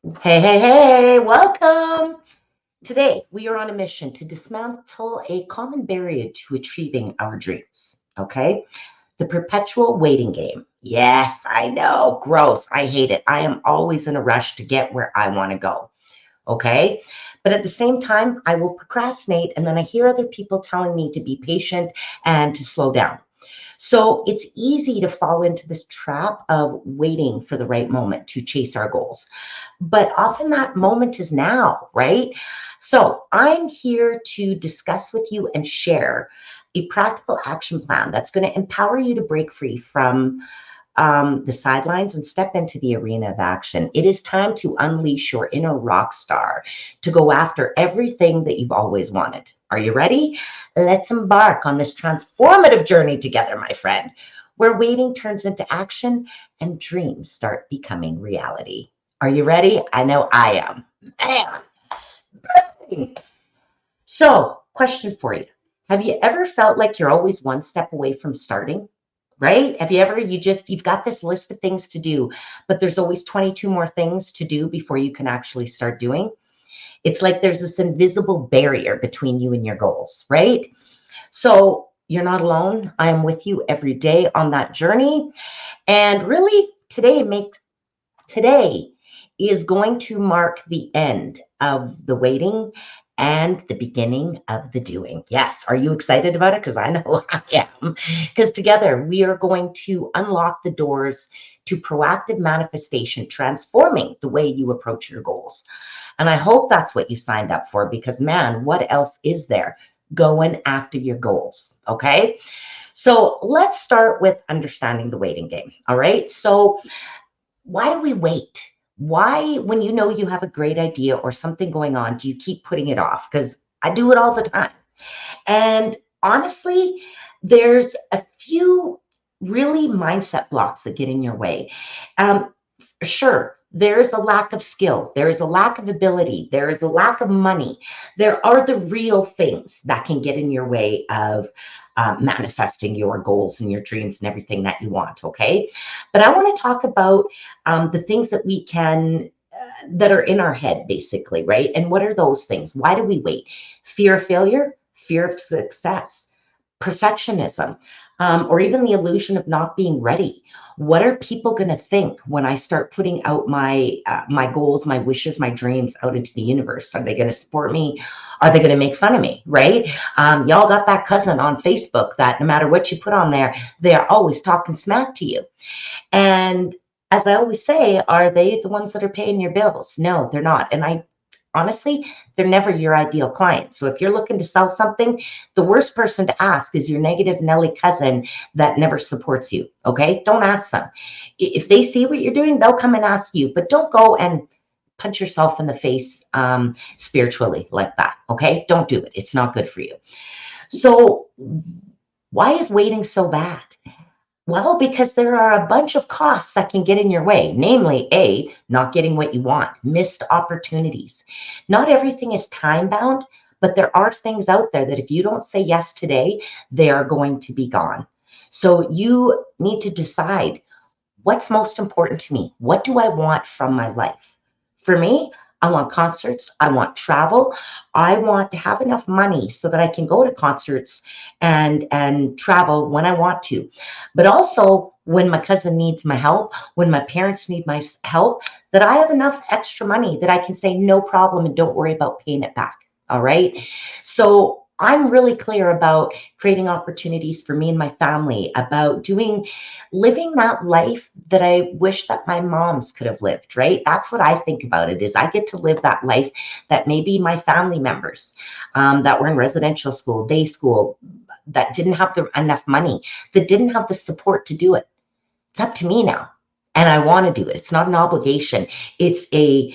Hey, hey, hey, welcome. Today, we are on a mission to dismantle a common barrier to achieving our dreams. Okay? The perpetual waiting game. Yes, I know. Gross. I hate it. I am always in a rush to get where I want to go. Okay? But at the same time, I will procrastinate and then I hear other people telling me to be patient and to slow down. So it's easy to fall into this trap of waiting for the right moment to chase our goals. But often that moment is now, right? So I'm here to discuss with you and share a practical action plan that's going to empower you to break free from the sidelines and step into the arena of action. It is time to unleash your inner rock star to go after everything that you've always wanted. Are you ready? Let's embark on this transformative journey together, my friend, where waiting turns into action and dreams start becoming reality. Are you ready? I know I am. Man. So, question for you. Have you ever felt like you're always one step away from starting? Right? Have you ever, you've got this list of things to do, but there's always 22 more things to do before you can actually start doing? It's like there's this invisible barrier between you and your goals, right? So you're not alone. I am with you every day on that journey. And really, today is going to mark the end of the waiting and the beginning of the doing. Yes. Are you excited about it? Because I know I am. Because together we are going to unlock the doors to proactive manifestation, transforming the way you approach your goals. And I hope that's what you signed up for because, man, what else is there? Going after your goals. Okay. So let's start with understanding the waiting game. All right. So, why do we wait? Why, when you know you have a great idea or something going on, do you keep putting it off? Because I do it all the time. And honestly, there's a few really mindset blocks that get in your way. Um, sure, there is a lack of skill, there is a lack of ability, there is a lack of money. There are the real things that can get in your way of manifesting your goals and your dreams and everything that you want. Okay. But I want to talk about the things that we can. That are in our head, basically, right? And what are those things? Why do we wait? Fear of failure, fear of success, perfectionism, or even the illusion of not being ready. What are people going to think when I start putting out my goals, my wishes, my dreams out into the universe? Are they going to support me? Are they going to make fun of me? Right? Y'all got that cousin on Facebook that no matter what you put on there, they are always talking smack to you. And as I always say, are they the ones that are paying your bills? No, they're not. And I honestly, they're never your ideal client. So if you're looking to sell something, the worst person to ask is your negative Nelly cousin that never supports you. Okay. Don't ask them. If they see what you're doing, they'll come and ask you, but don't go and punch yourself in the face spiritually like that. Okay. Don't do it. It's not good for you. So why is waiting so bad? Well, because there are a bunch of costs that can get in your way, namely, A, not getting what you want, missed opportunities. Not everything is time bound, but there are things out there that if you don't say yes today, they are going to be gone. So you need to decide what's most important to me. What do I want from my life? For me, I want concerts. I want travel. I want to have enough money so that I can go to concerts and travel when I want to. But also when my cousin needs my help, when my parents need my help, that I have enough extra money that I can say no problem and don't worry about paying it back. All right. So I'm really clear about creating opportunities for me and my family, about living that life that I wish that my moms could have lived, right? That's what I think about it is I get to live that life that maybe my family members that were in residential school, day school, that didn't have enough money, that didn't have the support to do it. It's up to me now. And I want to do it. It's not an obligation. It's a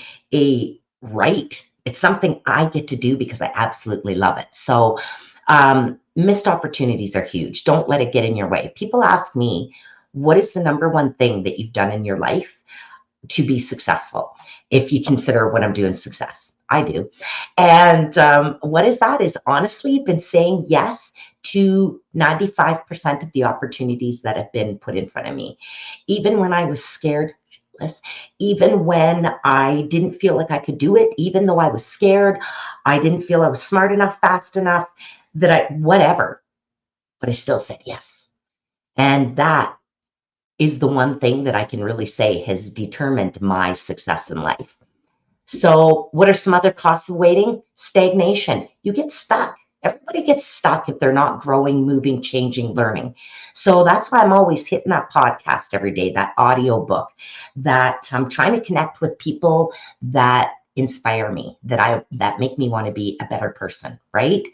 right. It's something I get to do because I absolutely love it. So missed opportunities are huge. Don't let it get in your way. People ask me, what is the number one thing that you've done in your life to be successful? If you consider what I'm doing success, I do. And what is that? Is honestly been saying yes to 95% of the opportunities that have been put in front of me. Even when I was scared effortless, even when I didn't feel like I could do it, even though I was scared. I didn't feel I was smart enough, fast enough, that whatever, but I still said yes. And that is the one thing that I can really say has determined my success in life. So, what are some other costs of waiting? Stagnation. You get stuck. Everybody gets stuck if they're not growing, moving, changing, learning. So that's why I'm always hitting that podcast every day, that audio book, that I'm trying to connect with people that inspire me, that make me want to be a better person, right?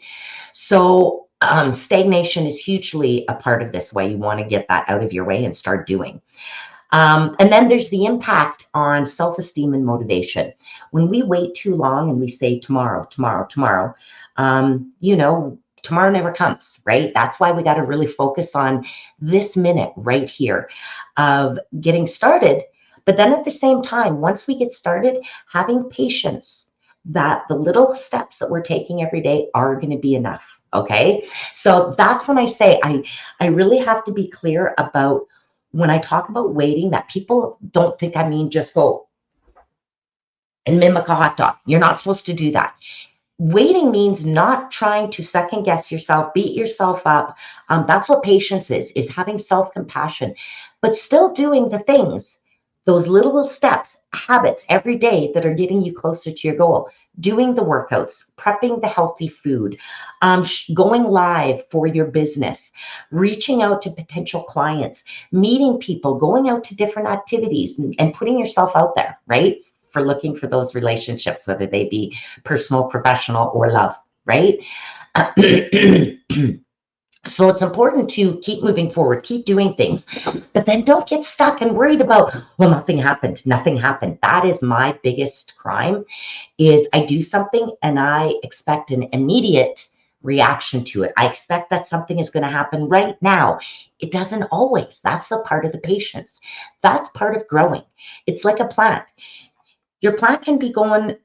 So stagnation is hugely a part of this, why you want to get that out of your way and start doing. And then there's the impact on self-esteem and motivation. When we wait too long and we say tomorrow, tomorrow, tomorrow, tomorrow never comes, right? That's why we got to really focus on this minute right here of getting started. But then at the same time, once we get started, having patience that the little steps that we're taking every day are going to be enough. Okay. So that's when I say I really have to be clear about when I talk about waiting, that people don't think I mean just go and mimic a hot dog. You're not supposed to do that. Waiting means not trying to second guess yourself, beat yourself up. That's what patience is having self-compassion, but still doing the things, those little steps, habits every day that are getting you closer to your goal. Doing the workouts, prepping the healthy food, going live for your business, reaching out to potential clients, meeting people, going out to different activities and putting yourself out there, right? For looking for those relationships, whether they be personal, professional, or love, right? So it's important to keep moving forward, keep doing things, but then don't get stuck and worried about, well, nothing happened, nothing happened. That is my biggest crime, is I do something and I expect an immediate reaction to it. I expect that something is going to happen right now. It doesn't always. That's a part of the patience. That's part of growing. It's like a plant. Your plant can be going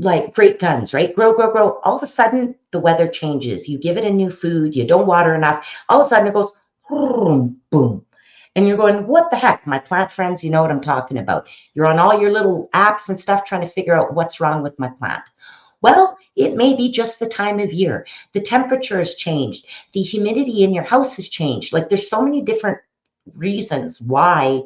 like great guns, right? Grow, grow, grow. All of a sudden, the weather changes. You give it a new food. You don't water enough. All of a sudden, it goes boom, boom. And you're going, what the heck? My plant friends, you know what I'm talking about. You're on all your little apps and stuff trying to figure out what's wrong with my plant. Well, it may be just the time of year. The temperature has changed. The humidity in your house has changed. Like there's so many different reasons why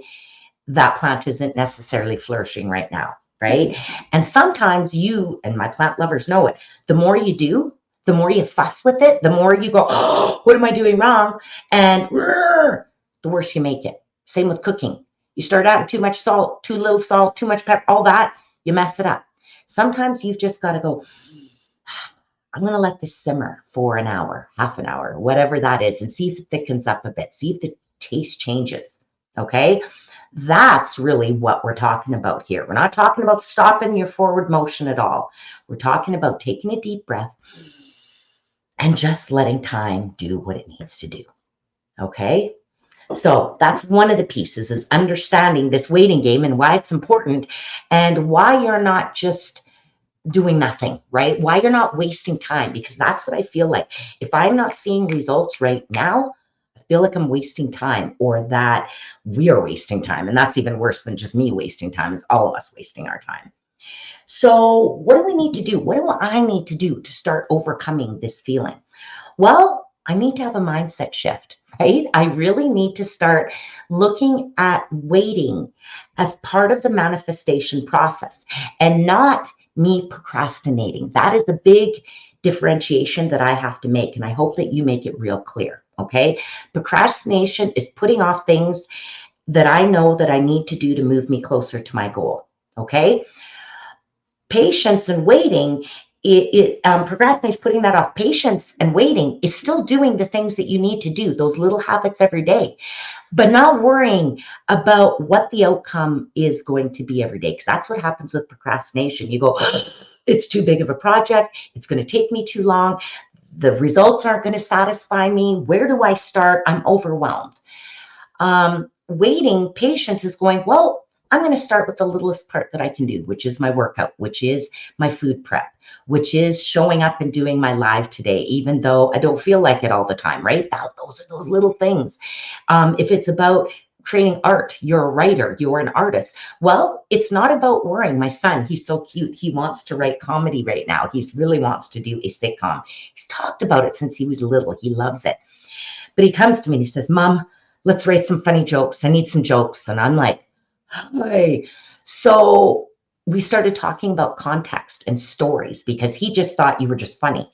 that plant isn't necessarily flourishing right now, right? And sometimes you, and my plant lovers know it, the more you do, the more you fuss with it, the more you go, oh, what am I doing wrong? And the worse you make it. Same with cooking. You start out with too much salt, too little salt, too much pepper, all that, you mess it up. Sometimes you've just got to go, I'm going to let this simmer for an hour, half an hour, whatever that is, and see if it thickens up a bit, see if the taste changes. Okay. That's really what we're talking about here. We're not talking about stopping your forward motion at all. We're talking about taking a deep breath and just letting time do what it needs to do. Okay. So that's one of the pieces, is understanding this waiting game and why it's important and why you're not just doing nothing, right? Why you're not wasting time, because that's what I feel like. If I'm not seeing results right now, I feel like I'm wasting time, or that we are wasting time. And that's even worse than just me wasting time, is all of us wasting our time. So what do we need to do? What do I need to do to start overcoming this feeling? Well, I need to have a mindset shift, right? I really need to start looking at waiting as part of the manifestation process and not me procrastinating. That is the big differentiation that I have to make. And I hope that you make it real clear. Okay. Procrastination is putting off things that I know that I need to do to move me closer to my goal. Okay. Patience and waiting, procrastination, putting that off. Patience and waiting is still doing the things that you need to do, those little habits every day, but not worrying about what the outcome is going to be every day. Because that's what happens with procrastination. You go, it's too big of a project. It's going to take me too long. The results aren't going to satisfy me. Where do I start? I'm overwhelmed. Waiting, patience is going, well, I'm going to start with the littlest part that I can do, which is my workout, which is my food prep, which is showing up and doing my live today, even though I don't feel like it all the time, right? Those are those little things. If it's about creating art. You're a writer. You're an artist. Well, it's not about worrying. My son, he's so cute. He wants to write comedy right now. He really wants to do a sitcom. He's talked about it since he was little. He loves it. But he comes to me and he says, Mom, let's write some funny jokes. I need some jokes. And I'm like, hi. So we started talking about context and stories because he just thought you were just funny.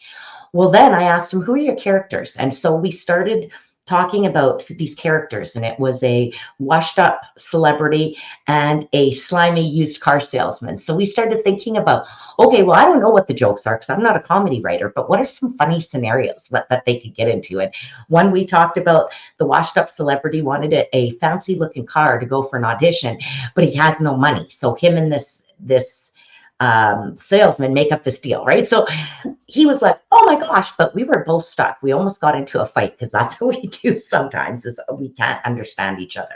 Well, then I asked him, who are your characters? And so we started talking about these characters, and it was a washed up celebrity and a slimy used car salesman. So we started thinking about, okay, well, I don't know what the jokes are because I'm not a comedy writer, but what are some funny scenarios that they could get into? And one we talked about, the washed up celebrity wanted a fancy looking car to go for an audition, but he has no money. So him and this salesman make up this deal, right? So he was like, oh my gosh, but we were both stuck. We almost got into a fight because that's what we do sometimes is we can't understand each other.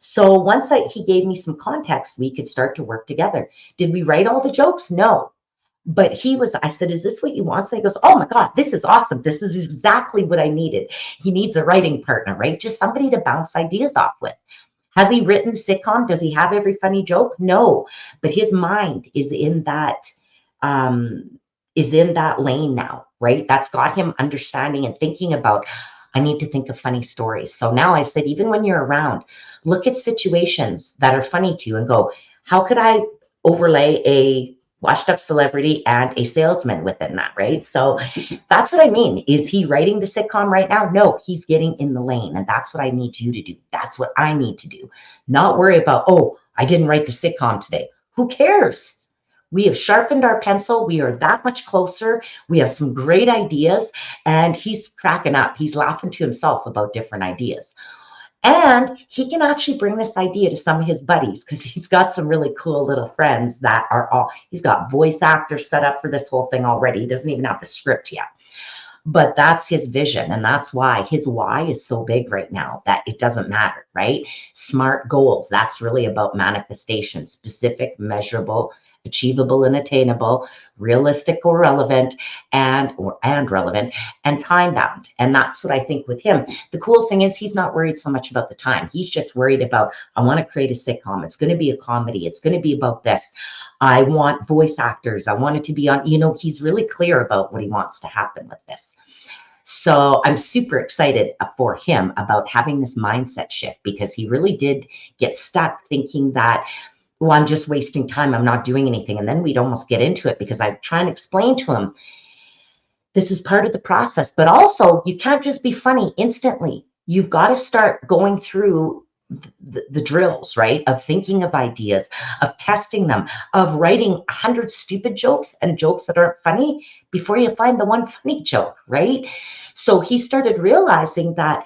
So once he gave me some context, we could start to work together. Did we write all the jokes? No. But I said, is this what you want? So he goes, oh my God, this is awesome. This is exactly what I needed. He needs a writing partner, right? Just somebody to bounce ideas off with. Has he written sitcom? Does he have every funny joke? No, but his mind is in that lane now, right? That's got him understanding and thinking about, I need to think of funny stories. So now I said, even when you're around, look at situations that are funny to you and go, how could I overlay a washed up celebrity and a salesman within that, right? So that's what I mean. Is he writing the sitcom right now? No, he's getting in the lane. And that's what I need you to do. That's what I need to do. Not worry about, oh, I didn't write the sitcom today. Who cares? We have sharpened our pencil. We are that much closer. We have some great ideas. And he's cracking up. He's laughing to himself about different ideas. And he can actually bring this idea to some of his buddies because he's got some really cool little friends that are he's got voice actors set up for this whole thing already. He doesn't even have the script yet. But that's his vision. And that's why his why is so big right now that it doesn't matter, right? SMART goals. That's really about manifestation, specific, measurable, achievable and attainable, realistic or relevant, and relevant, and time bound. And that's what I think with him. The cool thing is he's not worried so much about the time. He's just worried about, I want to create a sitcom. It's going to be a comedy. It's going to be about this. I want voice actors. I want it to be on, he's really clear about what he wants to happen with this. So I'm super excited for him about having this mindset shift because he really did get stuck thinking that, well, I'm just wasting time. I'm not doing anything. And then we'd almost get into it because I try and explain to him, this is part of the process, but also you can't just be funny instantly. You've got to start going through the drills, right? Of thinking of ideas, of testing them, of writing 100 stupid jokes and jokes that aren't funny before you find the one funny joke, right? So he started realizing that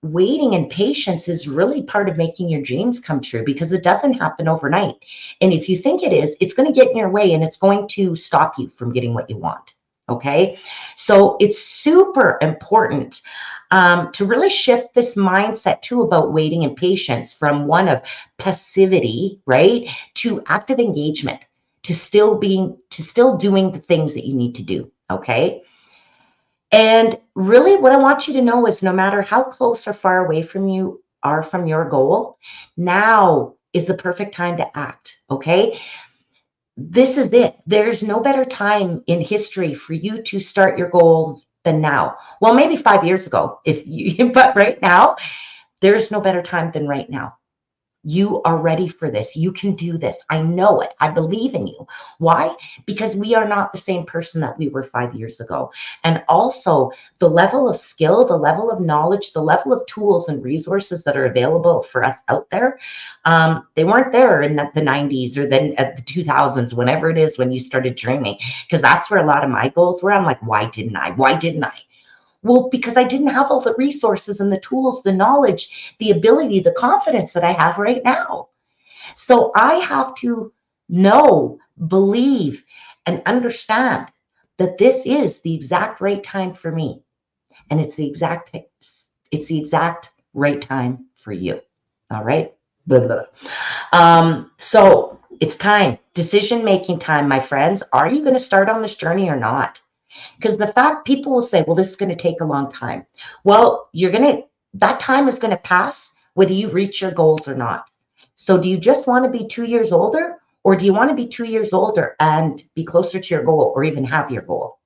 waiting and patience is really part of making your dreams come true because it doesn't happen overnight. And if you think it is, it's going to get in your way and it's going to stop you from getting what you want. Okay. So it's super important to really shift this mindset too about waiting and patience from one of passivity, right, to active engagement, to still doing the things that you need to do. Okay. And really what I want you to know is no matter how close or far away from you are from your goal, now is the perfect time to act. Okay. This is it. There's no better time in history for you to start your goal than now. Well, maybe 5 years ago, but right now, there's no better time than right now. You are ready for this. You can do this. I know it. I believe in you. Why? Because we are not the same person that we were 5 years ago. And also the level of skill, the level of knowledge, the level of tools and resources that are available for us out there, they weren't there in the 90s or then at the 2000s, whenever it is when you started dreaming, because that's where a lot of my goals were. I'm like, why didn't I? Why didn't I? Well, because I didn't have all the resources and the tools, the knowledge, the ability, the confidence that I have right now. So I have to know, believe, and understand that this is the exact right time for me. And it's the exact right time for you. All right. Blah, blah, blah. So it's time, decision-making time, my friends. Are you going to start on this journey or not? Because the fact people will say, well, this is going to take a long time. Well, that time is going to pass whether you reach your goals or not. So do you just want to be 2 years older, or do you want to be 2 years older and be closer to your goal or even have your goal?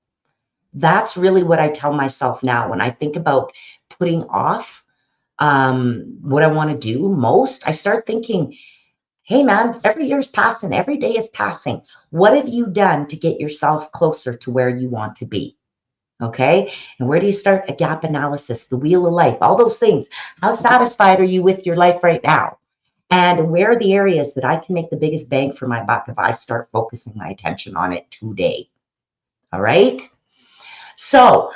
That's really what I tell myself now when I think about putting off what I want to do most. I start thinking, hey man, every year is passing, every day is passing. What have you done to get yourself closer to where you want to be? Okay. And where do you start? A gap analysis, the wheel of life, all those things. How satisfied are you with your life right now? And where are the areas that I can make the biggest bang for my buck if I start focusing my attention on it today? All right. So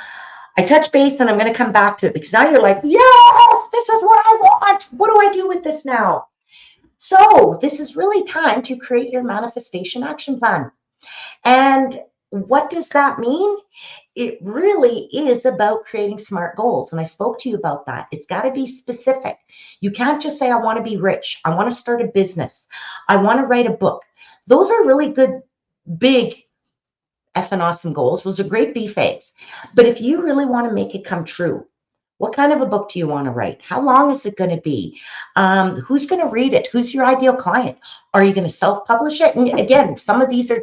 I touch base and I'm going to come back to it because now you're like, yes, this is what I want. What do I do with this now? So this is really time to create your manifestation action plan. And what does that mean? It really is about creating smart goals. And I spoke to you about that. It's got to be specific. You can't just say, I want to be rich. I want to start a business. I want to write a book. Those are really good, big, effing awesome goals. Those are great buffets. But if you really want to make it come true, what kind of a book do you want to write? How long is it going to be? Who's going to read it? Who's your ideal client? Are you going to self-publish it? And again, some of these are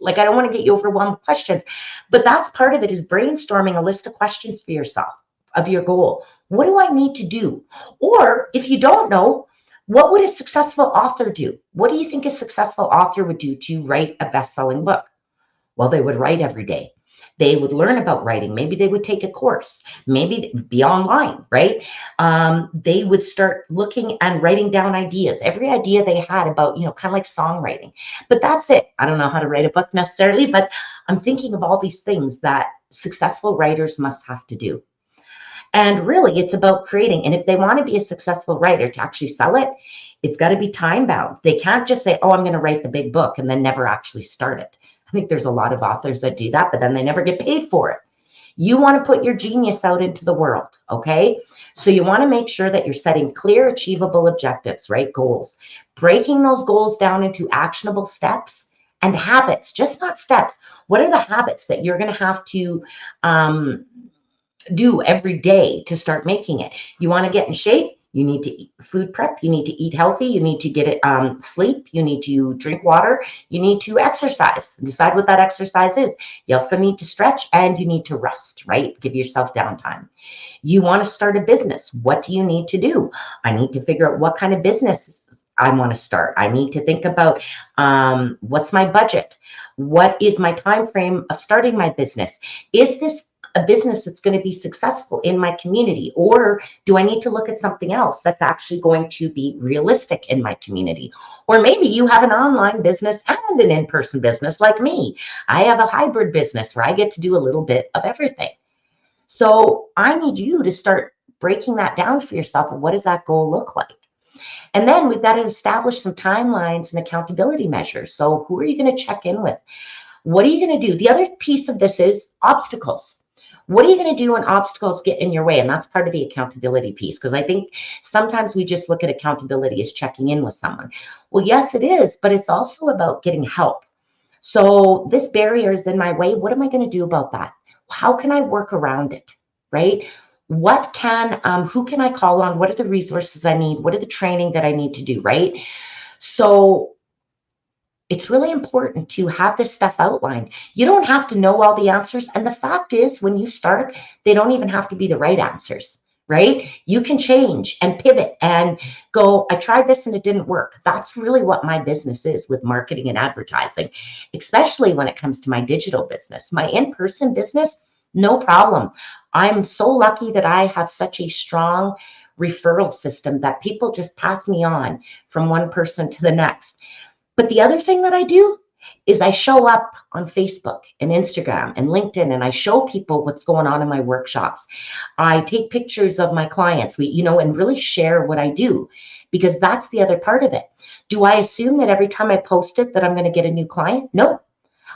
like, I don't want to get you overwhelmed with questions, but that's part of it, is brainstorming a list of questions for yourself of your goal. What do I need to do? Or if you don't know, what would a successful author do? What do you think a successful author would do to write a best-selling book? Well, they would write every day. They would learn about writing. Maybe they would take a course, maybe be online, right? They would start looking and writing down ideas, every idea they had about, kind of like songwriting. But that's it. I don't know how to write a book necessarily, but I'm thinking of all these things that successful writers must have to do. And really, it's about creating. And if they want to be a successful writer to actually sell it, it's got to be time bound. They can't just say, oh, I'm going to write the big book and then never actually start it. I think there's a lot of authors that do that, but then they never get paid for it. You want to put your genius out into the world, okay? So you want to make sure that you're setting clear, achievable objectives, right? Goals. Breaking those goals down into actionable steps and habits, just not steps. What are the habits that you're going to have to do every day to start making it? You want to get in shape? You need to eat food prep. You need to eat healthy. You need to get it sleep. You need to drink water. You need to exercise. Decide what that exercise is. You also need to stretch and you need to rest, right? Give yourself downtime. You want to start a business. What do you need to do? I need to figure out what kind of business I want to start. I need to think about what's my budget? What is my time frame of starting my business? Is this a business that's going to be successful in my community? Or do I need to look at something else that's actually going to be realistic in my community? Or maybe you have an online business and an in-person business like me. I have a hybrid business where I get to do a little bit of everything. So I need you to start breaking that down for yourself. What does that goal look like? And then we've got to establish some timelines and accountability measures. So who are you going to check in with? What are you going to do? The other piece of this is obstacles. What are you going to do when obstacles get in your way? And that's part of the accountability piece, because I think sometimes we just look at accountability as checking in with someone. Well, yes, it is, but it's also about getting help. So this barrier is in my way. What am I going to do about that? How can I work around it, right? Who can I call on? What are the resources I need? What are the training that I need to do, right? So it's really important to have this stuff outlined. You don't have to know all the answers. And the fact is, when you start, they don't even have to be the right answers, right? You can change and pivot and go, I tried this and it didn't work. That's really what my business is with marketing and advertising, especially when it comes to my digital business. My in-person business, no problem. I'm so lucky that I have such a strong referral system that people just pass me on from one person to the next. But the other thing that I do is I show up on Facebook and Instagram and LinkedIn, and I show people what's going on in my workshops. I take pictures of my clients, and really share what I do, because that's the other part of it. Do I assume that every time I post it that I'm going to get a new client? No.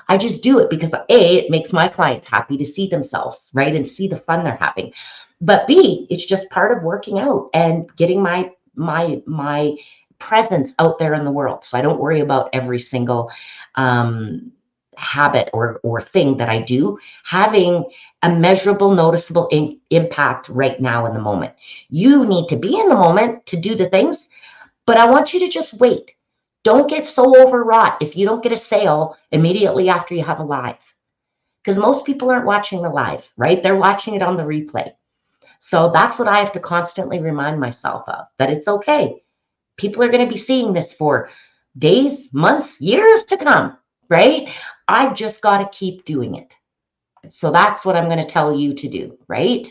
I just do it because A, it makes my clients happy to see themselves, right? And see the fun they're having. But B, it's just part of working out and getting my presence out there in the world. So I don't worry about every single habit or thing that I do having a measurable, noticeable impact right now in the moment. You need to be in the moment to do the things, but I want you to just wait. Don't get so overwrought if you don't get a sale immediately after you have a live, because most people aren't watching the live, right? They're watching it on the replay. So that's what I have to constantly remind myself of, that it's okay. People are going to be seeing this for days, months, years to come, right? I've just got to keep doing it. So that's what I'm going to tell you to do, right?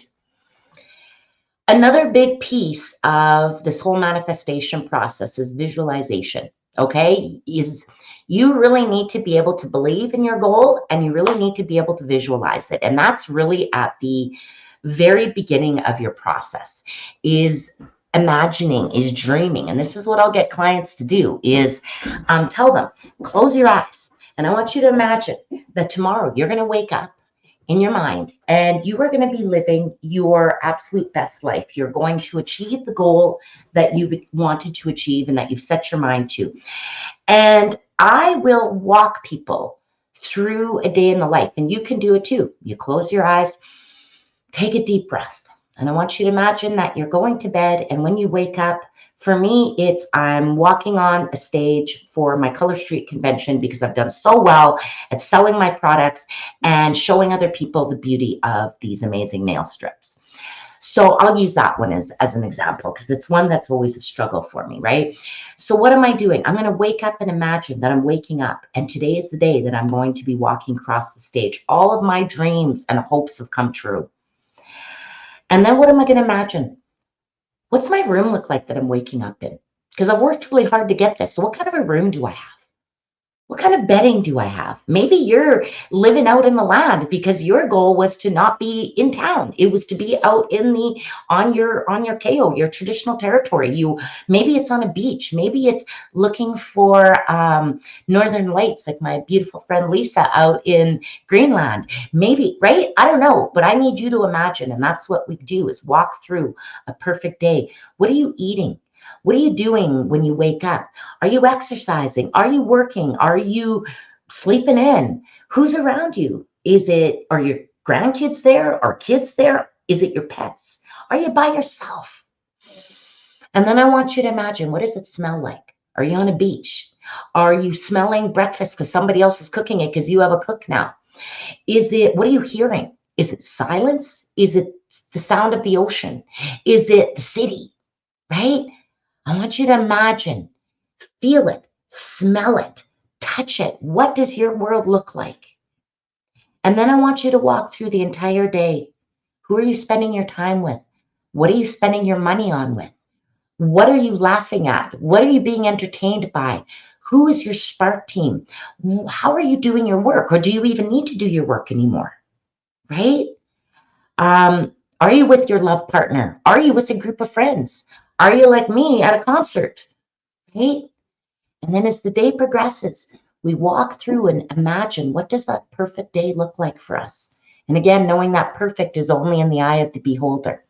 Another big piece of this whole manifestation process is visualization. Okay, is you really need to be able to believe in your goal, and you really need to be able to visualize it. And that's really at the very beginning of your process, is imagining, is dreaming. And this is what I'll get clients to do, is tell them, close your eyes. And I want you to imagine that tomorrow you're going to wake up in your mind and you are going to be living your absolute best life. You're going to achieve the goal that you've wanted to achieve and that you've set your mind to. And I will walk people through a day in the life, and you can do it too. You close your eyes, take a deep breath. And I want you to imagine that you're going to bed, and when you wake up, for me, it's I'm walking on a stage for my Color Street convention because I've done so well at selling my products and showing other people the beauty of these amazing nail strips. So I'll use that one as an example, because it's one that's always a struggle for me, right? So what am I doing? I'm going to wake up and imagine that I'm waking up, and today is the day that I'm going to be walking across the stage. All of my dreams and hopes have come true. And then what am I going to imagine? What's my room look like that I'm waking up in? Because I've worked really hard to get this. So what kind of a room do I have? What kind of bedding do I have? Maybe you're living out in the land because your goal was to not be in town. It was to be out in the on your KO, your traditional territory. Maybe it's on a beach. Maybe it's looking for northern lights, like my beautiful friend Lisa out in Greenland. Maybe, right? I don't know, but I need you to imagine, and that's what we do, is walk through a perfect day. What are you eating? What are you doing when you wake up? Are you exercising? Are you working? Are you sleeping in? Who's around you? Are your grandkids there? Are kids there? Is it your pets? Are you by yourself? And then I want you to imagine, what does it smell like? Are you on a beach? Are you smelling breakfast because somebody else is cooking it because you have a cook now? What are you hearing? Is it silence? Is it the sound of the ocean? Is it the city? Right? I want you to imagine, feel it, smell it, touch it. What does your world look like? And then I want you to walk through the entire day. Who are you spending your time with? What are you spending your money on with? What are you laughing at? What are you being entertained by? Who is your spark team? How are you doing your work? Or do you even need to do your work anymore? Right? Are you with your love partner? Are you with a group of friends? Are you like me at a concert? Right? And then as the day progresses, we walk through and imagine, what does that perfect day look like for us? And again, knowing that perfect is only in the eye of the beholder.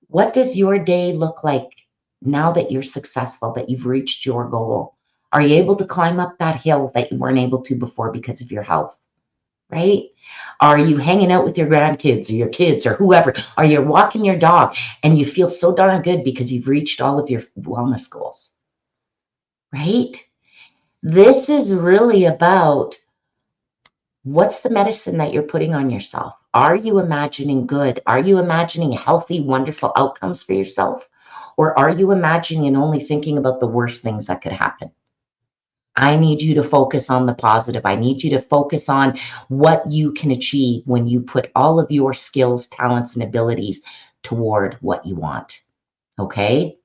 What does your day look like now that you're successful, that you've reached your goal? Are you able to climb up that hill that you weren't able to before because of your health? Right? Are you hanging out with your grandkids or your kids or whoever? Are you walking your dog and you feel so darn good because you've reached all of your wellness goals? Right? This is really about, what's the medicine that you're putting on yourself? Are you imagining good? Are you imagining healthy, wonderful outcomes for yourself? Or are you imagining and only thinking about the worst things that could happen? I need you to focus on the positive. I need you to focus on what you can achieve when you put all of your skills, talents, and abilities toward what you want. Okay?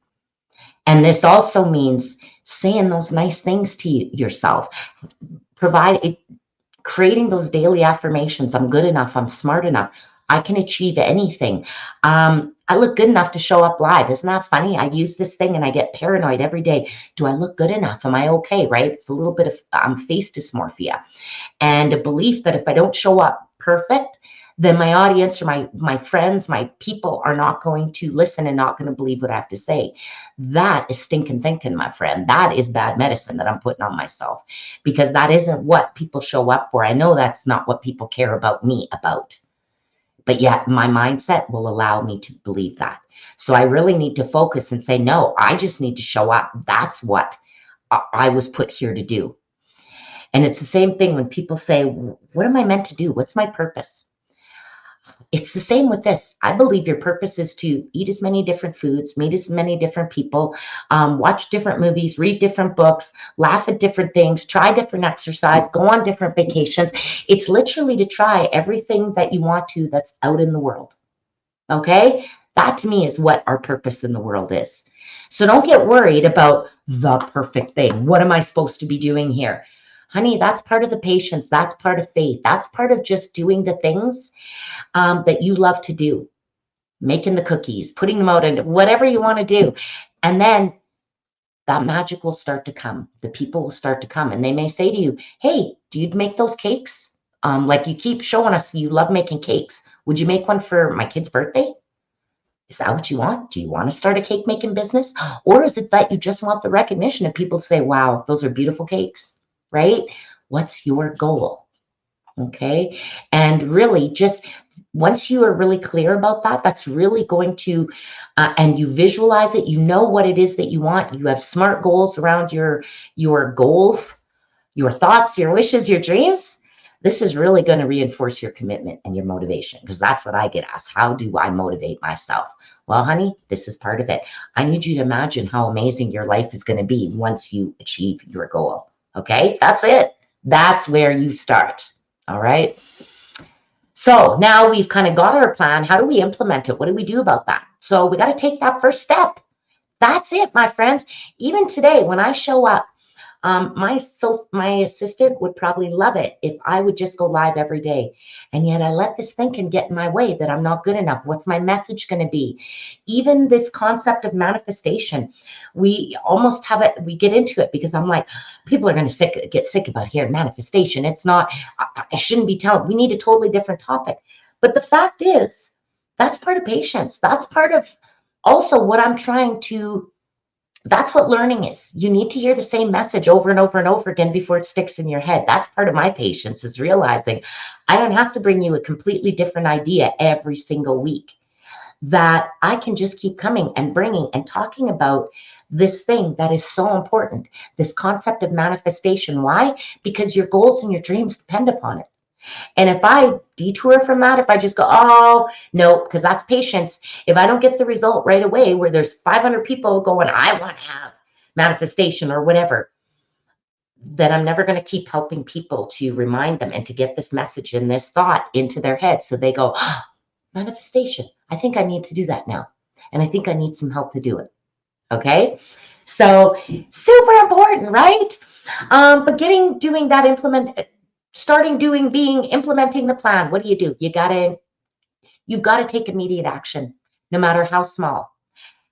And this also means saying those nice things to yourself. Creating those daily affirmations. I'm good enough. I'm smart enough. I can achieve anything. I look good enough to show up live. Isn't that funny? I use this thing and I get paranoid every day. Do I look good enough? Am I okay? Right? It's a little bit of face dysmorphia and a belief that if I don't show up perfect, then my audience or my friends, my people are not going to listen and not going to believe what I have to say. That is stinking thinking, my friend. That is bad medicine that I'm putting on myself, because that isn't what people show up for. I know that's not what people care about me about. But yet my mindset will allow me to believe that. So I really need to focus and say, no, I just need to show up. That's what I was put here to do. And it's the same thing when people say, what am I meant to do? What's my purpose? It's the same with this. I believe your purpose is to eat as many different foods, meet as many different people, watch different movies, read different books, laugh at different things, try different exercise, go on different vacations. It's literally to try everything that you want to that's out in the world. Okay? That to me is what our purpose in the world is. So don't get worried about the perfect thing. What am I supposed to be doing here? Honey, that's part of the patience. That's part of faith. That's part of just doing the things that you love to do, making the cookies, putting them out, and whatever you want to do. And then that magic will start to come. The people will start to come, and they may say to you, hey, do you make those cakes? Like you keep showing us you love making cakes. Would you make one for my kid's birthday? Is that what you want? Do you want to start a cake making business? Or is it that you just want the recognition of people to say, wow, those are beautiful cakes, right? What's your goal? Okay. And really, just once you are really clear about that, that's really going to, and you visualize it, you know what it is that you want. You have smart goals around your goals, your thoughts, your wishes, your dreams. This is really going to reinforce your commitment and your motivation, because that's what I get asked. How do I motivate myself? Well, honey, this is part of it. I need you to imagine how amazing your life is going to be once you achieve your goal. Okay, that's it. That's where you start. All right. So now we've kind of got our plan. How do we implement it? What do we do about that? So we got to take that first step. That's it, my friends. Even today, when I show up, my assistant would probably love it if I would just go live every day. And yet I let this thinking get in my way that I'm not good enough. What's my message going to be? Even this concept of manifestation, we almost have it, we get into it because I'm like, people are going to get sick about hearing manifestation. It's not, I shouldn't be telling, we need a totally different topic. But the fact is, that's part of patience. That's part of also what I'm trying to, that's what learning is. You need to hear the same message over and over and over again before it sticks in your head. That's part of my patience, is realizing I don't have to bring you a completely different idea every single week, that I can just keep coming and bringing and talking about this thing that is so important, this concept of manifestation. Why? Because your goals and your dreams depend upon it. And if I detour from that, if I just go, oh, no, because that's patience. If I don't get the result right away where there's 500 people going, I want to have manifestation or whatever, then I'm never going to keep helping people to remind them and to get this message and this thought into their head. So they go, oh, manifestation. I think I need to do that now. And I think I need some help to do it. Okay. So super important, right? But doing that, implementing the plan. What do? You've got to take immediate action, no matter how small.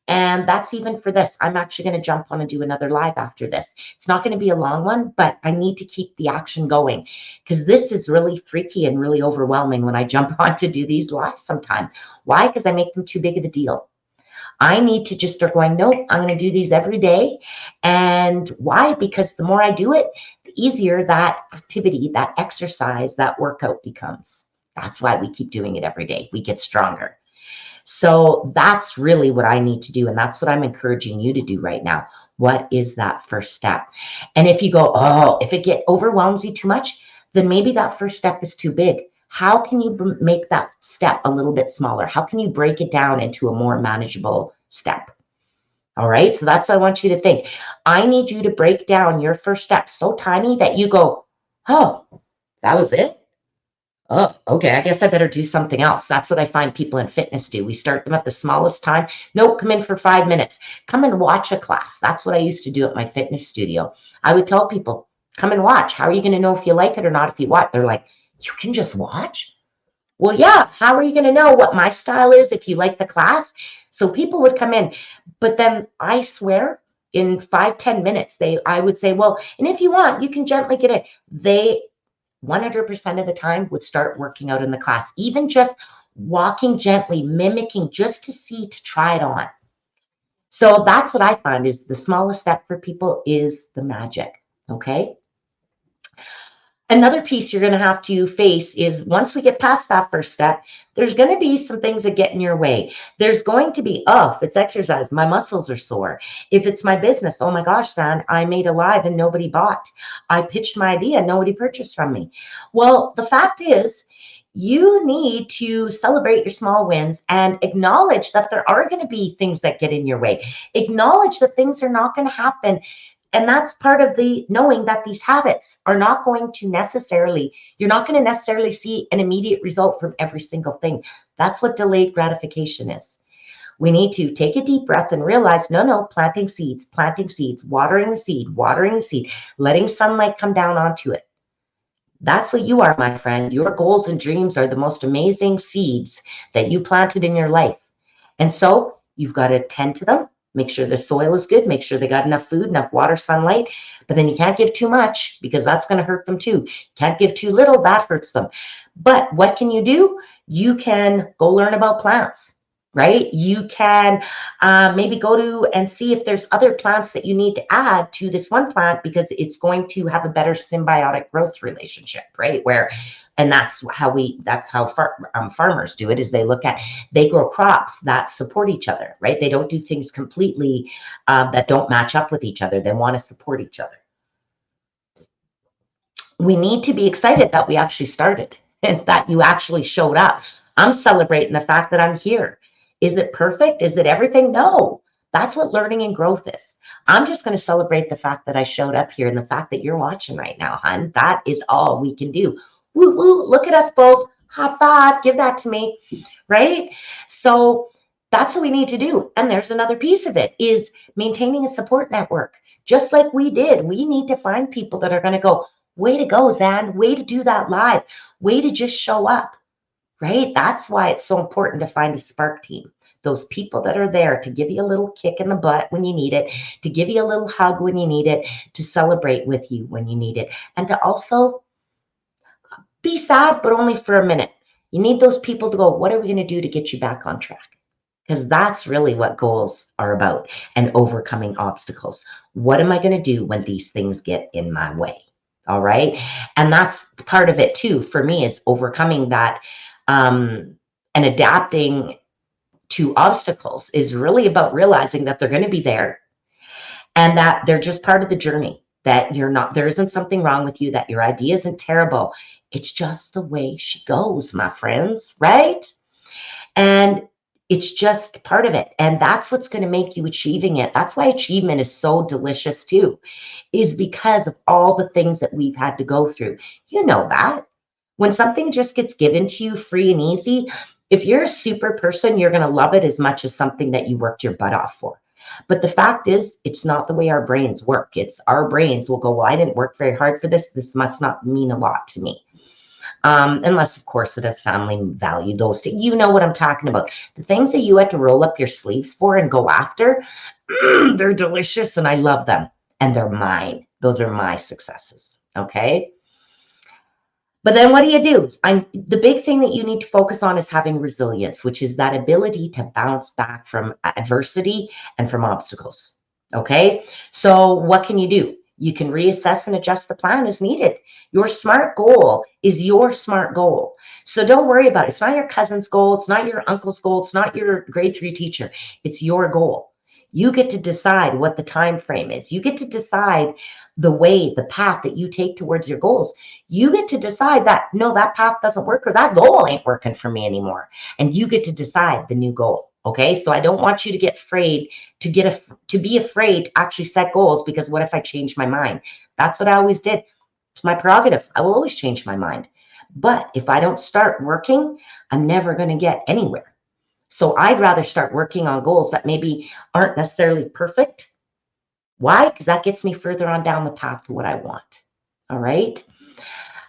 And that's even for this. I'm actually going to jump on and do another live after this. It's not going to be a long one, but I need to keep the action going, because this is really freaky and really overwhelming when I jump on to do these lives sometime. Why? Because I make them too big of a deal. I need to just start going, nope, I'm going to do these every day. And why? Because the more I do it, the easier that activity, that exercise, that workout becomes. That's why we keep doing it every day. We get stronger. So that's really what I need to do. And that's what I'm encouraging you to do right now. What is that first step? And if you go, oh, if it overwhelms you too much, then maybe that first step is too big. How can you make that step a little bit smaller? How can you break it down into a more manageable step? All right. So that's what I want you to think. I need you to break down your first step so tiny that you go, oh, that was it? Oh, okay. I guess I better do something else. That's what I find people in fitness do. We start them at the smallest time. Nope, come in for 5 minutes. Come and watch a class. That's what I used to do at my fitness studio. I would tell people, come and watch. How are you going to know if you like it or not if you watch? They're like, you can just watch? Well, yeah. How are you going to know what my style is if you like the class? So people would come in, but then I swear in 5-10 minutes, I would say, well, and if you want, you can gently get in. 100% of the time would start working out in the class, even just walking gently, mimicking just to see, to try it on. So that's what I find is the smallest step for people is the magic. Okay. Another piece you're going to have to face is once we get past that first step, there's going to be some things that get in your way. There's going to be, oh, if it's exercise, my muscles are sore. If it's my business, oh my gosh, San, I made a live and nobody bought. I pitched my idea, nobody purchased from me. Well, the fact is, you need to celebrate your small wins and acknowledge that there are going to be things that get in your way. Acknowledge that things are not going to happen, and that's part of the knowing that these habits are not going to necessarily, you're not going to necessarily see an immediate result from every single thing. That's what delayed gratification is. We need to take a deep breath and realize, no, planting seeds, watering the seed, letting sunlight come down onto it. That's what you are, my friend. Your goals and dreams are the most amazing seeds that you planted in your life. And so you've got to tend to them, make sure the soil is good, make sure they got enough food, enough water, sunlight. But then you can't give too much because that's going to hurt them too. Can't give too little, that hurts them. But what can you do? You can go learn about plants. Right? You can maybe go to and see if there's other plants that you need to add to this one plant because it's going to have a better symbiotic growth relationship, right? And that's how farmers do it, is they grow crops that support each other, right? They don't do things completely that don't match up with each other. They want to support each other. We need to be excited that we actually started and that you actually showed up. I'm celebrating the fact that I'm here. Is it perfect? Is it everything? No. That's what learning and growth is. I'm just going to celebrate the fact that I showed up here and the fact that you're watching right now, hon. That is all we can do. Woo, woo, look at us both. High five. Give that to me. Right? So that's what we need to do. And there's another piece of it is maintaining a support network. Just like we did, we need to find people that are going to go, way to go, Zan. Way to do that live. Way to just show up. Right? That's why it's so important to find a spark team. Those people that are there to give you a little kick in the butt when you need it, to give you a little hug when you need it, to celebrate with you when you need it, and to also be sad, but only for a minute. You need those people to go, what are we going to do to get you back on track? Because that's really what goals are about, and overcoming obstacles. What am I going to do when these things get in my way? All right. And that's part of it too, for me, is overcoming that. And adapting to obstacles is really about realizing that they're going to be there and that they're just part of the journey, that there isn't something wrong with you, that your idea isn't terrible. It's just the way she goes, my friends, right? And it's just part of it. And that's what's going to make you achieving it. That's why achievement is so delicious too, is because of all the things that we've had to go through. You know that. When something just gets given to you free and easy, if you're a super person, you're going to love it as much as something that you worked your butt off for. But the fact is, it's not the way our brains work. It's our brains will go, well, I didn't work very hard for this. This must not mean a lot to me. Unless, of course, it has family value. Those things, you know what I'm talking about. The things that you had to roll up your sleeves for and go after, they're delicious and I love them. And they're mine. Those are my successes. Okay. But then what do? The big thing that you need to focus on is having resilience, which is that ability to bounce back from adversity and from obstacles. Okay. So what can you do? You can reassess and adjust the plan as needed. Your SMART goal is your SMART goal. So don't worry about it. It's not your cousin's goal. It's not your uncle's goal. It's not your grade 3 teacher. It's your goal. You get to decide what the time frame is. You get to decide the path that you take towards your goals. You get to decide that, no, that path doesn't work, or that goal ain't working for me anymore. And you get to decide the new goal. Okay. So I don't want you to get afraid to be afraid to actually set goals, because what if I change my mind? That's what I always did. It's my prerogative. I will always change my mind. But if I don't start working, I'm never going to get anywhere. So I'd rather start working on goals that maybe aren't necessarily perfect. Why? Because that gets me further on down the path to what I want. All right.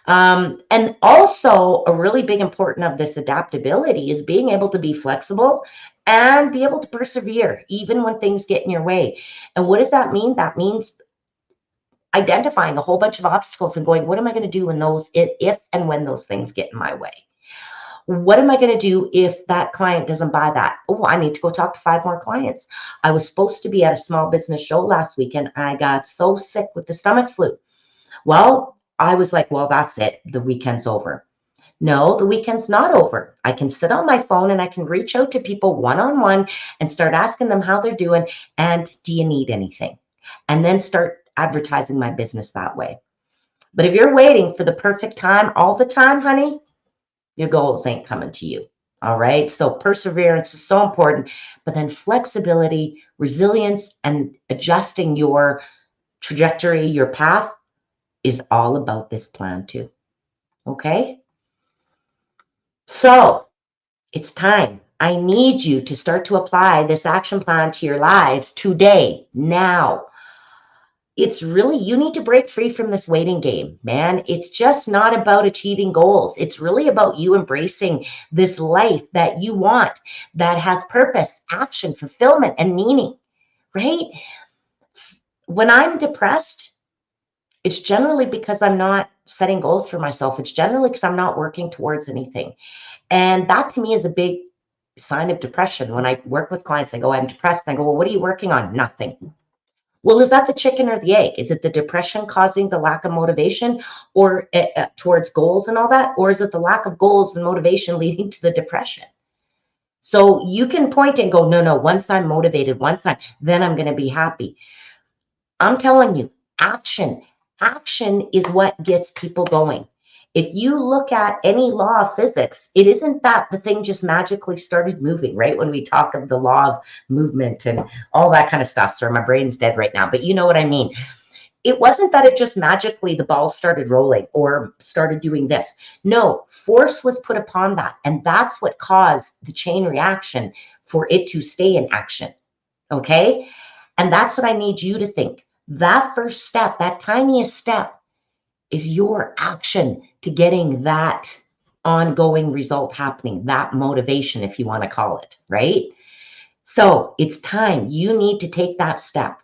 And also a really big important of this adaptability is being able to be flexible and be able to persevere even when things get in your way. And what does that mean? That means identifying a whole bunch of obstacles and going, what am I going to do when those, if and when those things get in my way? What am I going to do if that client doesn't buy that? Oh, I need to go talk to 5 more clients. I was supposed to be at a small business show last weekend. I got so sick with the stomach flu. Well, I was like, well, that's it. The weekend's over. No, the weekend's not over. I can sit on my phone and I can reach out to people one-on-one and start asking them how they're doing. And do you need anything? And then start advertising my business that way. But if you're waiting for the perfect time all the time, honey, your goals ain't coming to you. All right. So perseverance is so important, but then flexibility, resilience, and adjusting your trajectory, your path is all about this plan too. Okay. So it's time. I need you to start to apply this action plan to your lives today, now. It's really, you need to break free from this waiting game, man. It's just not about achieving goals. It's really about you embracing this life that you want, that has purpose, action, fulfillment, and meaning, right? When I'm depressed, it's generally because I'm not setting goals for myself. It's generally because I'm not working towards anything. And that to me is a big sign of depression. When I work with clients, I go, I'm depressed. And I go, well, what are you working on? Nothing. Well, is that the chicken or the egg? Is it the depression causing the lack of motivation or towards goals and all that? Or is it the lack of goals and motivation leading to the depression? So you can point and go, no, no, once I'm motivated, then I'm going to be happy. I'm telling you, action is what gets people going. If you look at any law of physics, it isn't that the thing just magically started moving, right? When we talk of the law of movement and all that kind of stuff. Sorry, my brain's dead right now, but you know what I mean. It wasn't that it just magically the ball started rolling or started doing this. No, force was put upon that. And that's what caused the chain reaction for it to stay in action. Okay. And that's what I need you to think. That first step, that tiniest step, is your action to getting that ongoing result happening, that motivation, if you want to call it, right? So it's time. You need to take that step.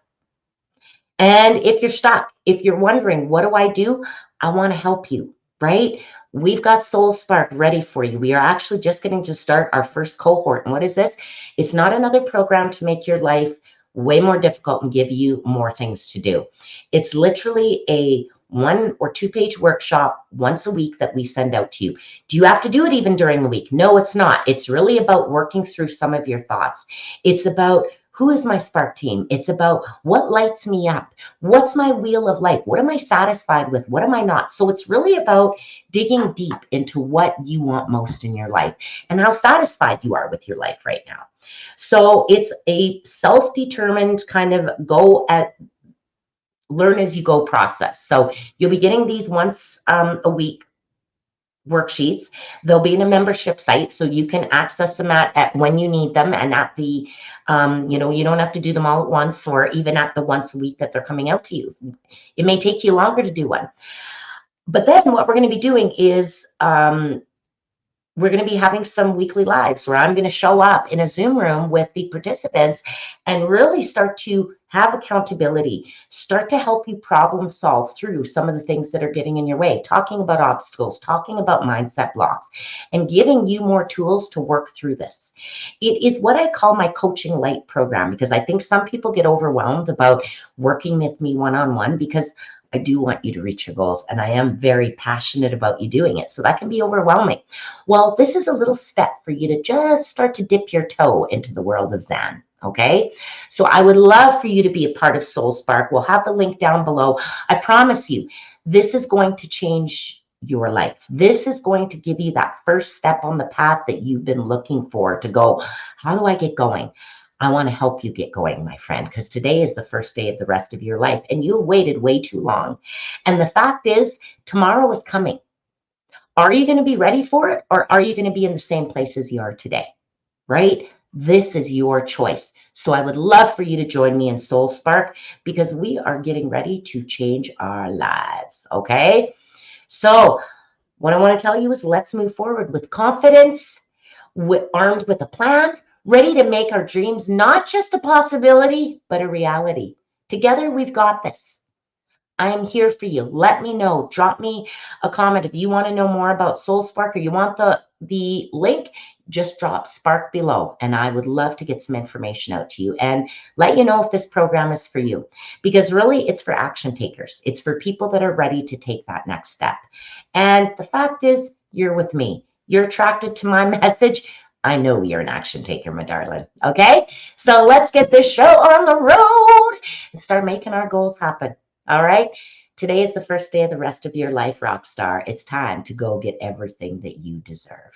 And if you're stuck, if you're wondering, what do I do? I want to help you, right? We've got Soul Spark ready for you. We are actually just getting to start our first cohort. And what is this? It's not another program to make your life way more difficult and give you more things to do. It's literally a 1 or 2 page workshop once a week that we send out to you. Do you have to do it even during the week? No, it's not. It's really about working through some of your thoughts. It's about who is my spark team? It's about what lights me up. What's my wheel of life? What am I satisfied with? What am I not? So it's really about digging deep into what you want most in your life and how satisfied you are with your life right now. So it's a self-determined kind of learn as you go process. So you'll be getting these once a week worksheets. They'll be in a membership site, so you can access them at when you need them, and at the you don't have to do them all at once, or even at the once a week that they're coming out to you. It may take you longer to do one, but then what we're going to be doing is we're going to be having some weekly lives where I'm going to show up in a Zoom room with the participants and really start to have accountability, start to help you problem solve through some of the things that are getting in your way, talking about obstacles, talking about mindset blocks, and giving you more tools to work through this. It is what I call my coaching light program, because I think some people get overwhelmed about working with me one-on-one, because I do want you to reach your goals, and I am very passionate about you doing it. So that can be overwhelming. Well, this is a little step for you to just start to dip your toe into the world of Zen. Okay. So I would love for you to be a part of Soul Spark. We'll have the link down below. I promise you, this is going to change your life. This is going to give you that first step on the path that you've been looking for to go, how do I get going? I want to help you get going, my friend, because today is the first day of the rest of your life, and you waited way too long. And the fact is, tomorrow is coming. Are you going to be ready for it, or are you going to be in the same place as you are today? Right? This is your choice. So I would love for you to join me in Soul Spark, because we are getting ready to change our lives. Okay? So what I want to tell you is, let's move forward with confidence, armed with a plan, ready to make our dreams not just a possibility, but a reality. Together, we've got this. I am here for you. Let me know. Drop me a comment if you want to know more about Soul Spark or you want the link. Just drop Spark below, and I would love to get some information out to you and let you know if this program is for you. Because really, it's for action takers. It's for people that are ready to take that next step. And the fact is, you're with me. You're attracted to my message. I know you're an action taker, my darling. Okay, so let's get this show on the road and start making our goals happen. All right. Today is the first day of the rest of your life, rock star. It's time to go get everything that you deserve.